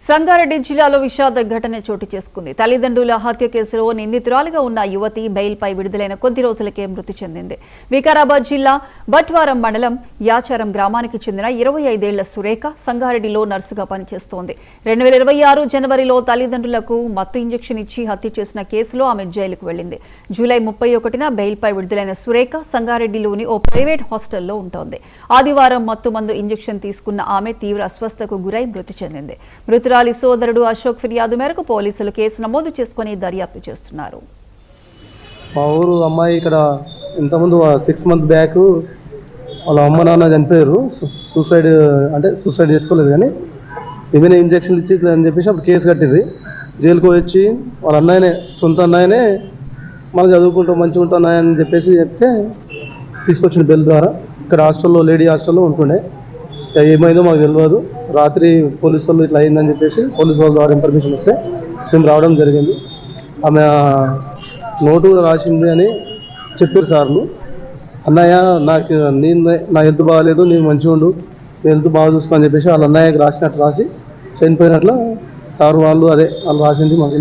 సంగారెడ్డి జిల్లాలో విషాద ఘటన చోటు చేసుకుంది. తల్లిదండ్రుల హత్య కేసులో నిందితురాలిగా ఉన్న యువతి బెయిల్పై విడుదలైన కొద్ది రోజులకే మృతి చెందింది. వికారాబాద్ జిల్లా బట్వారం మండలం యాచారం గ్రామానికి చెందిన 25 ఏళ్ల సురేఖ సంగారెడ్డిలో నర్సుగా పనిచేస్తోంది. 2026 జనవరిలో తల్లిదండ్రులకు మత్తు ఇంజెక్షన్ ఇచ్చి హత్య చేసిన కేసులో ఆమె జైలుకు వెళ్లింది. జూలై 31న బెయిల్పై విడుదలైన సురేఖ సంగారెడ్డిలోని ఓ ప్రైవేట్ హాస్టల్లో ఉంటోంది. ఆదివారం మత్తు మందు ఇంజెక్షన్ తీసుకున్న ఆమె తీవ్ర అస్వస్థతకు గురై మృతి చెందింది. మృతురాలి సోదరుడు అశోక్ ఫిర్యాదు మేరకు పోలీసులు కేసు నమోదు చేసుకుని దర్యాప్తు చేస్తున్నారు. మా ఊరు అమ్మాయి ఇక్కడ ఇంతకుముందు 6 months బ్యాక్ వాళ్ళ అమ్మ నాన్న చనిపోయారు. సూసైడ్ చేసుకోలేదు, కానీ ఏమైనా ఇంజక్షన్లు ఇచ్చి అని చెప్పేసి అప్పుడు కేసు కట్టింది. జైలుకు వచ్చి వాళ్ళ అన్నయ్యనే, సొంత అన్నయ్యనే మనం చదువుకుంటాం మంచిగా ఉంటాం అని చెప్పేసి చెప్తే తీసుకొచ్చిన బెల్ ద్వారా ఇక్కడ హాస్టల్లో, లేడీ హాస్టల్లో ఉంటుండే. ఏమైందో మాకు తెలియదు. రాత్రి పోలీసు వాళ్ళు ఇట్లా అయిందని చెప్పేసి పోలీసు వాళ్ళ ద్వారా ఇన్ఫర్మేషన్ వస్తే మేము రావడం జరిగింది. ఆమె నోటు కూడా రాసింది అని చెప్పారు సార్లు. అన్నయ్య నా హెల్త్ బాగాలేదు, నేను మంచిగా ఉండు, హెల్త్ బాగా చూసుకో అని చెప్పేసి వాళ్ళ అన్నయ్యకి రాసినట్టు రాసి చనిపోయినట్లు సార్ వాళ్ళు రాసింది మాకు